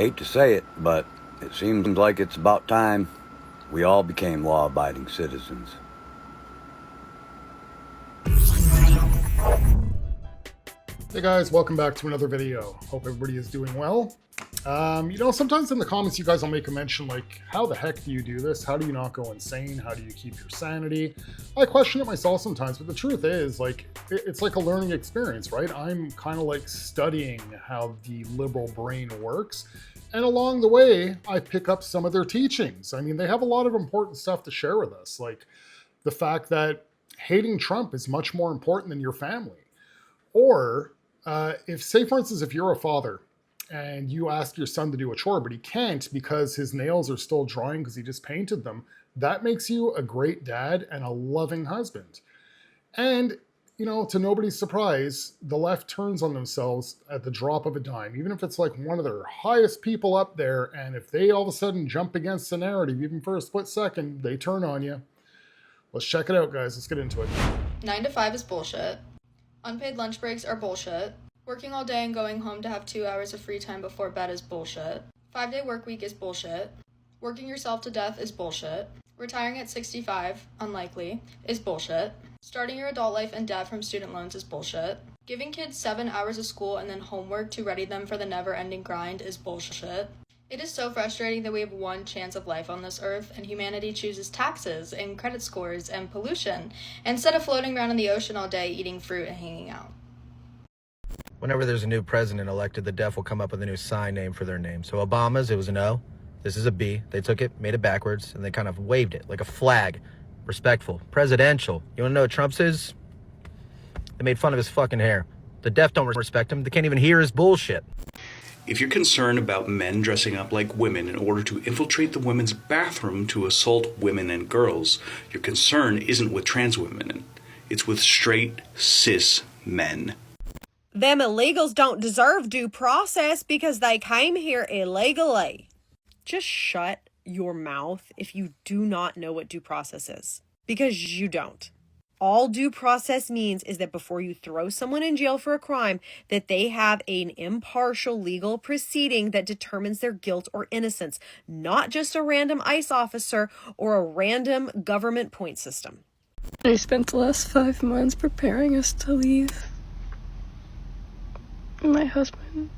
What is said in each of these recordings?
Hate to say it, but it seems like it's about time we all became law-abiding citizens. Hey guys, welcome back to another video. Hope everybody is doing well. Sometimes in the comments you guys will make a mention like, how the heck do you do this? How do you not go insane? How do you keep your sanity? I question it myself sometimes, but the truth is, like, it's like a learning experience, right? I'm kind of like studying how the liberal brain works. And along the way, I pick up some of their teachings. I mean, they have a lot of important stuff to share with us, like the fact that hating Trump is much more important than your family. Or if, say, for instance, if you're a father and you ask your son to do a chore, but he can't because his nails are still drying because he just painted them, that makes you a great dad and a loving husband. And, to nobody's surprise, the left turns on themselves at the drop of a dime, even if it's like one of their highest people up there. And if they all of a sudden jump against the narrative, even for a split second, they turn on you. Let's check it out, guys. Let's get into it. 9 to 5 is bullshit. Unpaid lunch breaks are bullshit. Working all day and going home to have 2 hours of free time before bed is bullshit. 5-day work week is bullshit. Working yourself to death is bullshit. Retiring at 65, unlikely, is bullshit. Starting your adult life in debt from student loans is bullshit. Giving kids 7 hours of school and then homework to ready them for the never-ending grind is bullshit. It is so frustrating that we have one chance of life on this earth and humanity chooses taxes and credit scores and pollution instead of floating around in the ocean all day eating fruit and hanging out. Whenever there's a new president elected, the deaf will come up with a new sign name for their name. So Obama's, it was an O. This is a B. They took it, made it backwards, and they kind of waved it like a flag. Respectful. Presidential. You want to know what Trump's is? They made fun of his fucking hair. The deaf don't respect him. They can't even hear his bullshit. If you're concerned about men dressing up like women in order to infiltrate the women's bathroom to assault women and girls, your concern isn't with trans women. It's with straight, cis men. Them illegals don't deserve due process because they came here illegally. Just shut your mouth if you do not know what due process is, because you don't. All due process means is that before you throw someone in jail for a crime, that they have an impartial legal proceeding that determines their guilt or innocence, not just a random ICE officer or a random government point system. I spent the last 5 months preparing us to leave. My husband,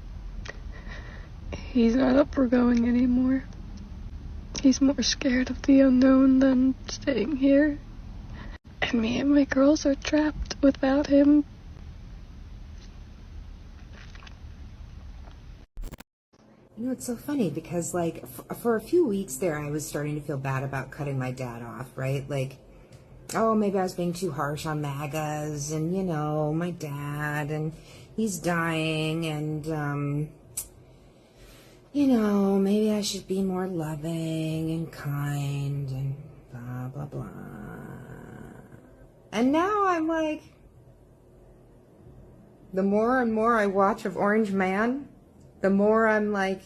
he's not up for going anymore. He's more scared of the unknown than staying here. And me and my girls are trapped without him. It's so funny because, like, for a few weeks there, I was starting to feel bad about cutting my dad off, right? Like, oh, maybe I was being too harsh on MAGAs and, my dad, and he's dying, and, maybe I should be more loving and kind and blah, blah, blah. And now I'm like, the more and more I watch of Orange Man, the more I'm like,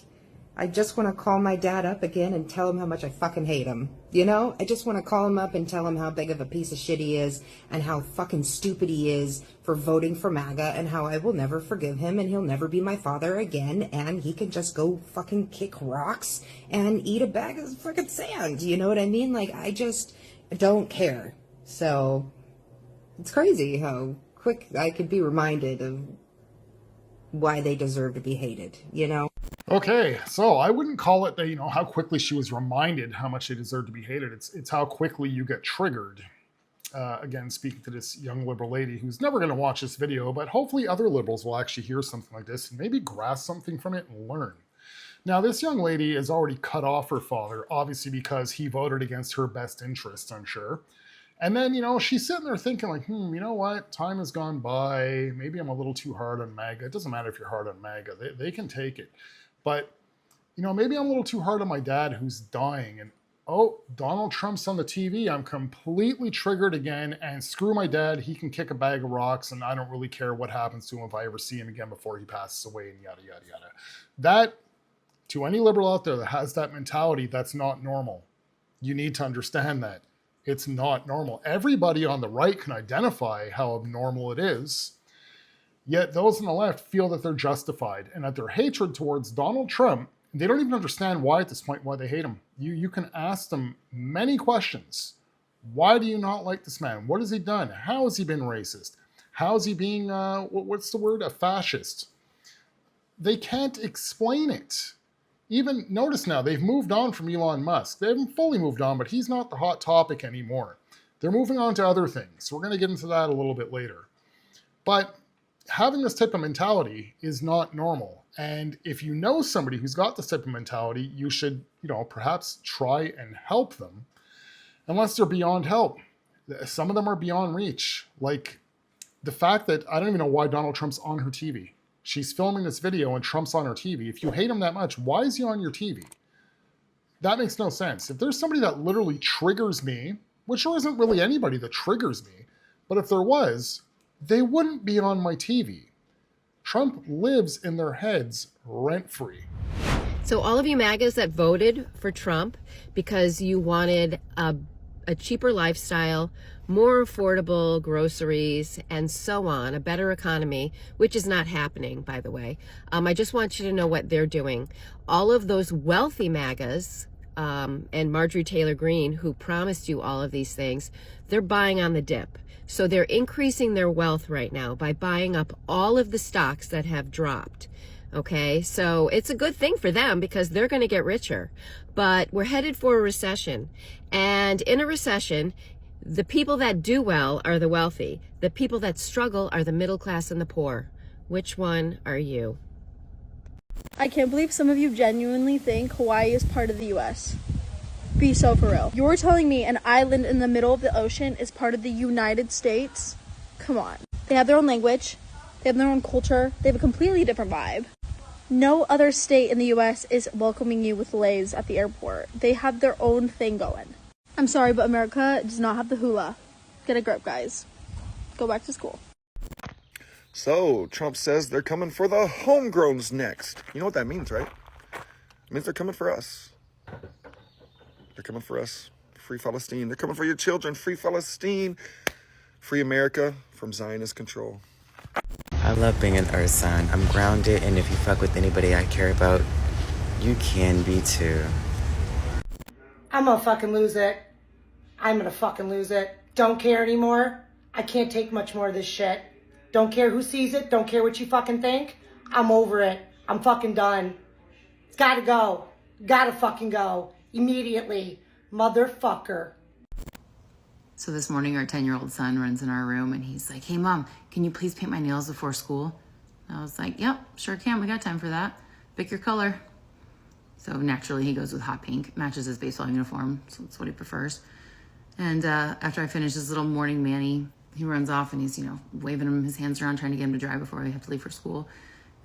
I just want to call my dad up again and tell him how much I fucking hate him. I just want to call him up and tell him how big of a piece of shit he is and how fucking stupid he is for voting for MAGA and how I will never forgive him and he'll never be my father again and he can just go fucking kick rocks and eat a bag of fucking sand. You know what I mean? Like, I just don't care. So it's crazy how quick I could be reminded of why they deserve to be hated, Okay, so I wouldn't call it that, how quickly she was reminded how much they deserve to be hated. It's how quickly you get triggered. Again, speaking to this young liberal lady who's never going to watch this video, but hopefully other liberals will actually hear something like this and maybe grasp something from it and learn. Now, this young lady has already cut off her father, obviously because he voted against her best interests, I'm sure. And then, she's sitting there thinking like, you know what? Time has gone by. Maybe I'm a little too hard on MAGA. It doesn't matter if you're hard on MAGA. They can take it. But, maybe I'm a little too hard on my dad who's dying. And, oh, Donald Trump's on the TV. I'm completely triggered again. And screw my dad. He can kick a bag of rocks. And I don't really care what happens to him if I ever see him again before he passes away and yada, yada, yada. That, to any liberal out there that has that mentality, that's not normal. You need to understand that. It's not normal. Everybody on the right can identify how abnormal it is. Yet those on the left feel that they're justified and that their hatred towards Donald Trump they don't even understand why at this point, why they hate him. You can ask them many questions. Why do you not like this man? What has he done? How has he been racist? How is he being, what's the word? A fascist. They can't explain it. Even, notice now, they've moved on from Elon Musk. They haven't fully moved on, but he's not the hot topic anymore. They're moving on to other things. We're going to get into that a little bit later. But having this type of mentality is not normal. And if you know somebody who's got this type of mentality, you should, perhaps try and help them. Unless they're beyond help. Some of them are beyond reach. Like the fact that I don't even know why Donald Trump's on her TV. She's filming this video and Trump's on her TV. If you hate him that much, why is he on your TV? That makes no sense. If there's somebody that literally triggers me, which there isn't really anybody that triggers me, but if there was, they wouldn't be on my TV. Trump lives in their heads rent-free. So all of you MAGAs that voted for Trump because you wanted a cheaper lifestyle, more affordable groceries, and so on, a better economy, which is not happening, by the way. I just want you to know what they're doing. All of those wealthy MAGAs and Marjorie Taylor Greene, who promised you all of these things, they're buying on the dip. So they're increasing their wealth right now by buying up all of the stocks that have dropped. Okay, so it's a good thing for them because they're going to get richer. But we're headed for a recession. And in a recession, the people that do well are the wealthy. The people that struggle are the middle class and the poor. Which one are you? I can't believe some of you genuinely think Hawaii is part of the US. Be so for real. You're telling me an island in the middle of the ocean is part of the United States? Come on. They have their own language. They have their own culture. They have a completely different vibe. No other state in the US is welcoming you with leis at the airport. They have their own thing going. I'm sorry, but America does not have the hula. Get a grip, guys. Go back to school. So, Trump says they're coming for the homegrowns next. You know what that means, right? It means they're coming for us. They're coming for us. Free Palestine. They're coming for your children. Free Palestine. Free America from Zionist control. I love being an earth sign. I'm grounded, and if you fuck with anybody I care about, you can be too. I'm gonna fucking lose it. I'm gonna fucking lose it. Don't care anymore. I can't take much more of this shit. Don't care who sees it. Don't care what you fucking think. I'm over it. I'm fucking done. It's gotta go. Gotta fucking go. Immediately. Motherfucker. So this morning our 10-year-old son runs in our room and he's like, "Hey mom, can you please paint my nails before school?" And I was like, "Yep, sure can. We got time for that. Pick your color." So naturally he goes with hot pink, matches his baseball uniform, so that's what he prefers. And after I finish his little morning mani, he runs off and he's, waving him his hands around, trying to get him to dry before we have to leave for school.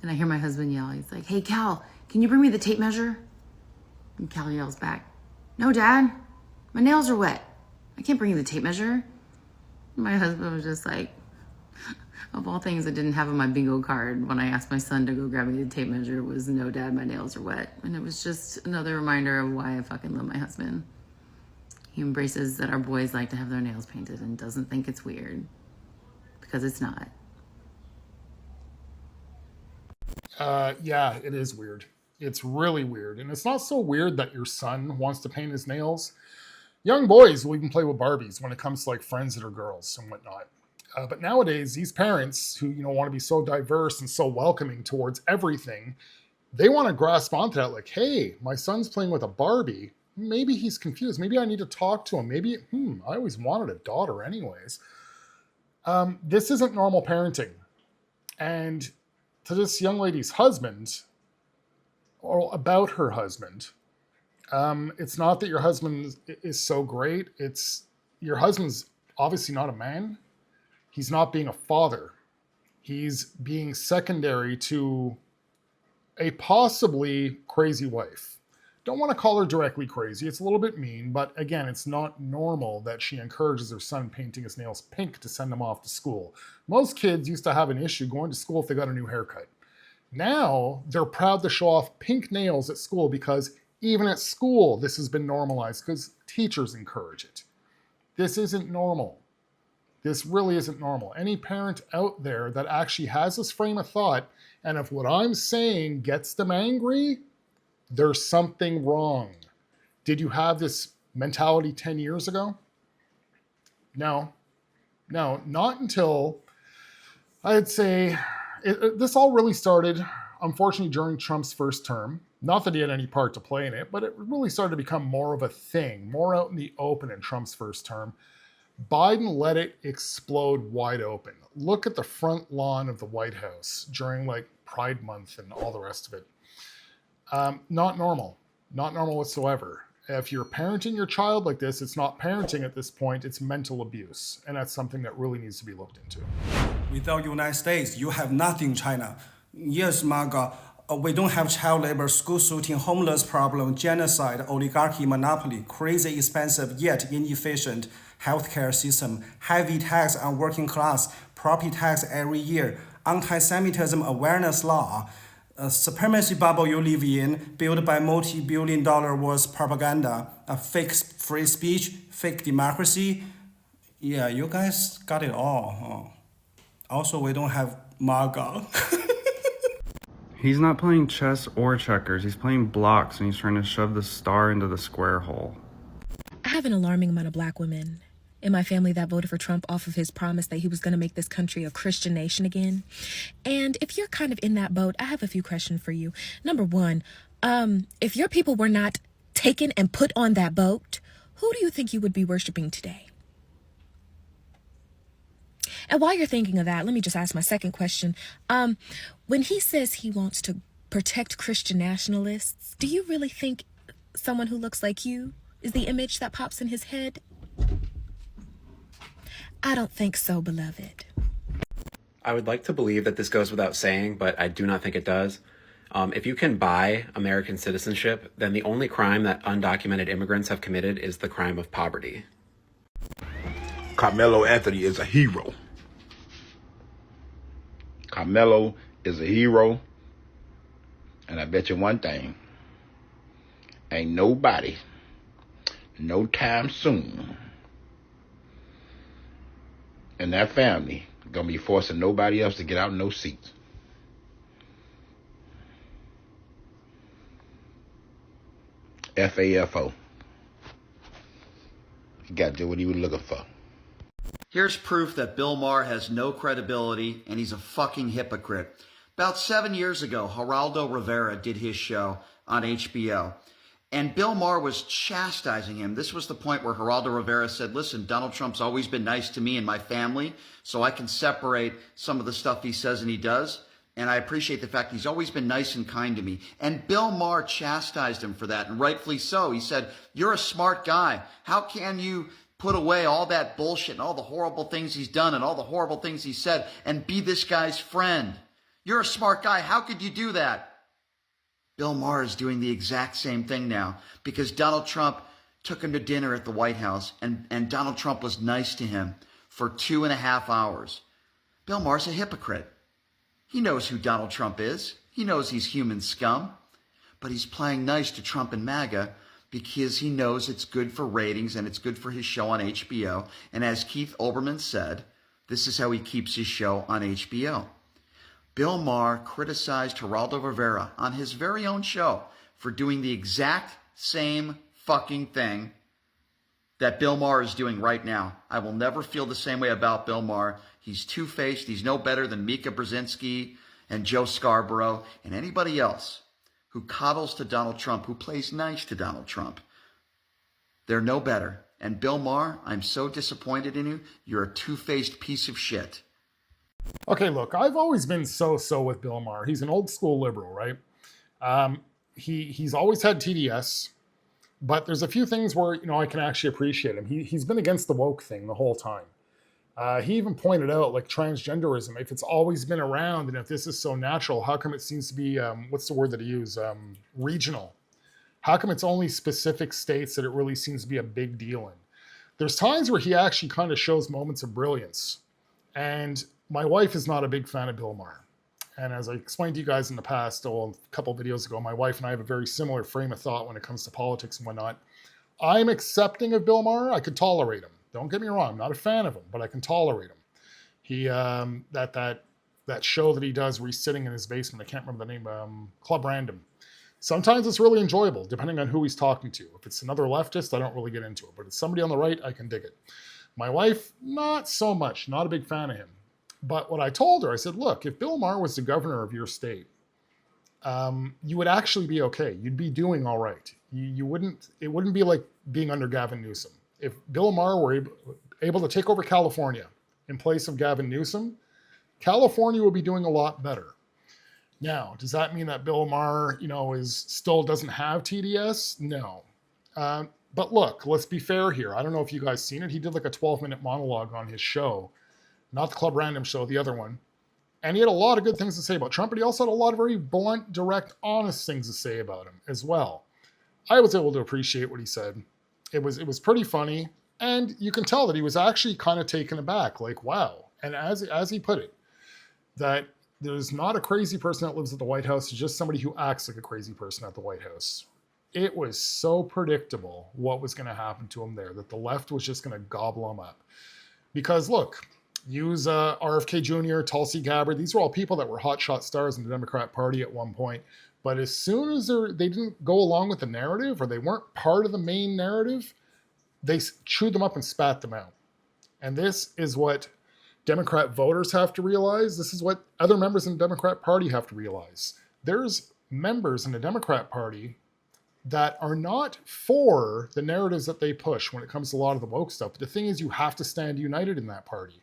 And I hear my husband yell, he's like, "Hey Cal, can you bring me the tape measure?" And Cal yells back, "No, Dad, my nails are wet. I can't bring you the tape measure." My husband was just like, of all things I didn't have on my bingo card when I asked my son to go grab me the tape measure was, "No, Dad, my nails are wet." And it was just another reminder of why I fucking love my husband. He embraces that our boys like to have their nails painted and doesn't think it's weird. Because it's not. Yeah, it is weird. It's really weird. And it's not so weird that your son wants to paint his nails. Young boys will even play with Barbies when it comes to like friends that are girls and whatnot. But nowadays, these parents who want to be so diverse and so welcoming towards everything, they want to grasp onto that like, hey, my son's playing with a Barbie. Maybe he's confused. Maybe I need to talk to him. Maybe, I always wanted a daughter anyways. This isn't normal parenting. And to this young lady's husband, or about her husband, it's not that your husband is so great. It's your husband's obviously not a man. He's not being a father. He's being secondary to a possibly crazy wife. Don't want to call her directly crazy. It's a little bit mean, but again, it's not normal that she encourages her son painting his nails pink to send him off to school. Most kids used to have an issue going to school if they got a new haircut. Now, they're proud to show off pink nails at school because even at school, this has been normalized because teachers encourage it. This isn't normal. This really isn't normal. Any parent out there that actually has this frame of thought, and if what I'm saying gets them angry, There's something wrong. Did you have this mentality 10 years ago? No, not until, I'd say, this all really started, unfortunately, during Trump's first term. Not that he had any part to play in it, but it really started to become more of a thing, more out in the open in Trump's first term. Biden let it explode wide open. Look at the front lawn of the White House during like Pride Month and all the rest of it. Not normal whatsoever. If you're parenting your child like this, it's not parenting at this point, it's mental abuse. And that's something that really needs to be looked into. Without United States, you have nothing, China. Yes, MAGA, we don't have child labor, school shooting, homeless problem, genocide, oligarchy, monopoly, crazy expensive yet inefficient healthcare system, heavy tax on working class, property tax every year, anti-Semitism awareness law, supremacy bubble you live in, built by multi-billion-dollar worth propaganda, fake free speech, fake democracy. Yeah, you guys got it all. Also, we don't have MAGA. He's not playing chess or checkers. He's playing blocks, and he's trying to shove the star into the square hole. I have an alarming amount of black women in my family that voted for Trump off of his promise that he was going to make this country a Christian nation again. And if you're kind of in that boat, I have a few questions for you. Number one, if your people were not taken and put on that boat, who do you think you would be worshiping today? And while you're thinking of that, let me just ask my second question. When he says he wants to protect Christian nationalists, do you really think someone who looks like you is the image that pops in his head? I don't think so, beloved. I would like to believe that this goes without saying, but I do not think it does. If you can buy American citizenship, then the only crime that undocumented immigrants have committed is the crime of poverty. Carmelo Anthony is a hero. Carmelo is a hero. And I bet you one thing. Ain't nobody, no time soon, in that family gonna be forcing nobody else to get out in no seats. FAFO. He got to do what he was looking for. Here's proof that Bill Maher has no credibility and he's a fucking hypocrite. About 7 years ago, Geraldo Rivera did his show on HBO. And Bill Maher was chastising him. This was the point where Geraldo Rivera said, listen, Donald Trump's always been nice to me and my family, so I can separate some of the stuff he says and he does. And I appreciate the fact he's always been nice and kind to me. And Bill Maher chastised him for that, and rightfully so. He said, you're a smart guy. How can you put away all that bullshit and all the horrible things he's done and all the horrible things he said and be this guy's friend? You're a smart guy. How could you do that? Bill Maher is doing the exact same thing now because Donald Trump took him to dinner at the White House and Donald Trump was nice to him for 2.5 hours. Bill Maher's a hypocrite. He knows who Donald Trump is. He knows he's human scum. But he's playing nice to Trump and MAGA because he knows it's good for ratings and it's good for his show on HBO. And as Keith Olbermann said, this is how he keeps his show on HBO. Bill Maher criticized Geraldo Rivera on his very own show for doing the exact same fucking thing that Bill Maher is doing right now. I will never feel the same way about Bill Maher. He's two-faced. He's no better than Mika Brzezinski and Joe Scarborough and anybody else who coddles to Donald Trump, who plays nice to Donald Trump. They're no better. And Bill Maher, I'm so disappointed in you. You're a two-faced piece of shit. Okay, look, I've always been so with Bill Maher. He's an old school liberal, right? He's always had TDS, but there's a few things where, I can actually appreciate him. He's been against the woke thing the whole time. He even pointed out, like, transgenderism, if it's always been around and if this is so natural, how come it seems to be, what's the word that he used? Regional. How come it's only specific states that it really seems to be a big deal in? There's times where he actually kind of shows moments of brilliance. And my wife is not a big fan of Bill Maher. And as I explained to you guys in the past, a couple videos ago, my wife and I have a very similar frame of thought when it comes to politics and whatnot. I'm accepting of Bill Maher. I could tolerate him. Don't get me wrong. I'm not a fan of him, but I can tolerate him. He, that show that he does where he's sitting in his basement, I can't remember the name, Club Random. Sometimes it's really enjoyable, depending on who he's talking to. If it's another leftist, I don't really get into it. But if it's somebody on the right, I can dig it. My wife, not so much. Not a big fan of him. But what I told her, I said, look, if Bill Maher was the governor of your state, you would actually be okay. You'd be doing all right. It wouldn't be like being under Gavin Newsom. If Bill Maher were able to take over California in place of Gavin Newsom, California would be doing a lot better. Now, does that mean that Bill Maher, still doesn't have TDS? No. But look, let's be fair here. I don't know if you guys seen it. He did like a 12-minute monologue on his show, not the Club Random show, the other one. And he had a lot of good things to say about Trump, but he also had a lot of very blunt, direct, honest things to say about him as well. I was able to appreciate what he said. It was pretty funny, and you can tell that he was actually kind of taken aback, like, wow. And as he put it, that there's not a crazy person that lives at the White House, it's just somebody who acts like a crazy person at the White House. It was so predictable what was going to happen to him there, that the left was just going to gobble him up. Because look, use RFK Jr., Tulsi Gabbard, these were all people that were hotshot stars in the Democrat Party at one point. But as soon as they didn't go along with the narrative, or they weren't part of the main narrative, they chewed them up and spat them out. And this is what Democrat voters have to realize. This is what other members in the Democrat Party have to realize. There's members in the Democrat Party that are not for the narratives that they push when it comes to a lot of the woke stuff. But the thing is, you have to stand united in that party.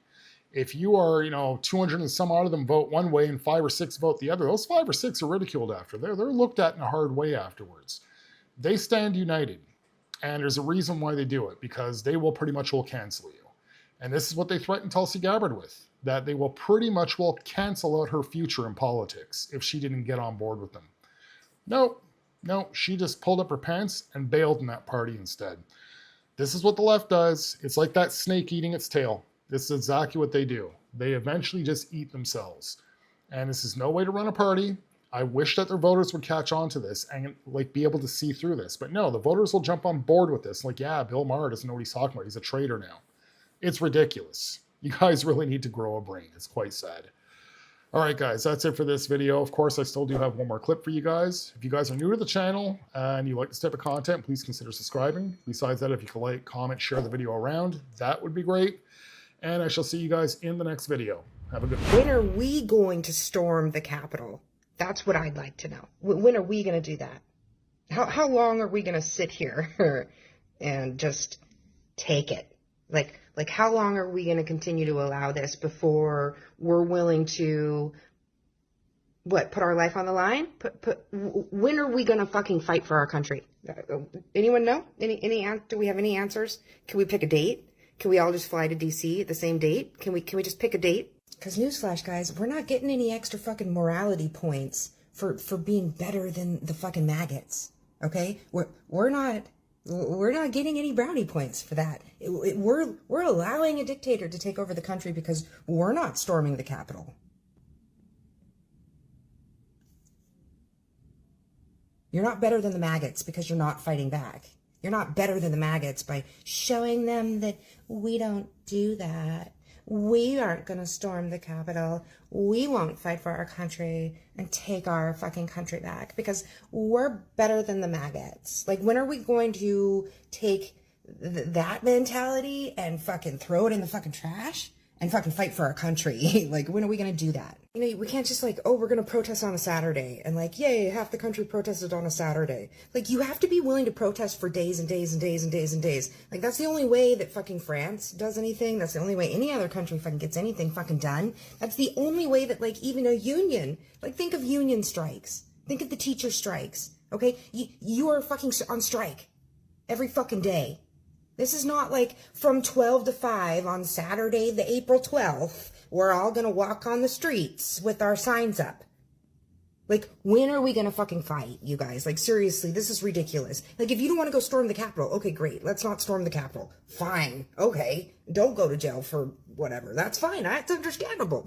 If you are, 200 and some odd of them vote one way and 5 or 6 vote the other, those 5 or 6 are ridiculed after. They're looked at in a hard way afterwards. They stand united. And there's a reason why they do it, because they will cancel you. And this is what they threatened Tulsi Gabbard with, that they will pretty much cancel out her future in politics if she didn't get on board with them. No, she just pulled up her pants and bailed in that party instead. This is what the left does. It's like that snake eating its tail. This is exactly what they do. They eventually just eat themselves. And this is no way to run a party. I wish that their voters would catch on to this and be able to see through this. But no, the voters will jump on board with this. Yeah, Bill Maher doesn't know what he's talking about. He's a traitor now. It's ridiculous. You guys really need to grow a brain. It's quite sad. All right, guys, that's it for this video. Of course, I still do have one more clip for you guys. If you guys are new to the channel and you like this type of content, please consider subscribing. Besides that, if you could like, comment, share the video around, that would be great. And I shall see you guys in the next video. Have a good one. When are we going to storm the Capitol? That's what I'd like to know. When are we going to do that? How long are we going to sit here and just take it? Like how long are we going to continue to allow this before we're willing to, put our life on the line? When are we going to fucking fight for our country? Anyone know? Do we have any answers? Can we pick a date? Can we all just fly to DC at the same date? Can we just pick a date? Because newsflash, guys, we're not getting any extra fucking morality points for being better than the fucking maggots. Okay? We're not getting any brownie points for that. We're allowing a dictator to take over the country because we're not storming the Capitol. You're not better than the maggots because you're not fighting back. You're not better than the maggots by showing them that we don't do that. We aren't going to storm the Capitol. We won't fight for our country and take our fucking country back because we're better than the maggots. When are we going to take that mentality and fucking throw it in the fucking trash and fucking fight for our country? When are we going to do that? We can't just we're going to protest on a Saturday and yay, half the country protested on a Saturday. You have to be willing to protest for days and days and days and days and days. That's the only way that fucking France does anything. That's the only way any other country fucking gets anything fucking done. That's the only way that even a union, think of union strikes. Think of the teacher strikes. Okay? You are fucking on strike every fucking day. This is not from 12 to 5 on Saturday, the April 12th, we're all going to walk on the streets with our signs up. When are we going to fucking fight, you guys? Seriously, this is ridiculous. If you don't want to go storm the Capitol, okay, great. Let's not storm the Capitol. Fine. Okay. Don't go to jail for whatever. That's fine. That's understandable.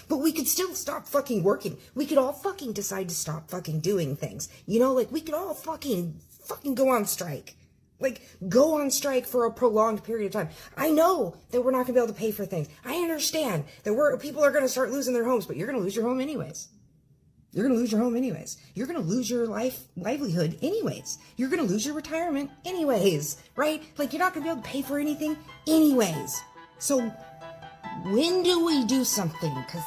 But we could still stop fucking working. We could all fucking decide to stop fucking doing things. We could all fucking go on strike. Go on strike for a prolonged period of time. I know that we're not going to be able to pay for things. I understand that people are going to start losing their homes, but you're going to lose your home anyways. You're going to lose your home anyways. You're going to lose your livelihood anyways. You're going to lose your retirement anyways, right? Like, you're not going to be able to pay for anything anyways. So when do we do something? Because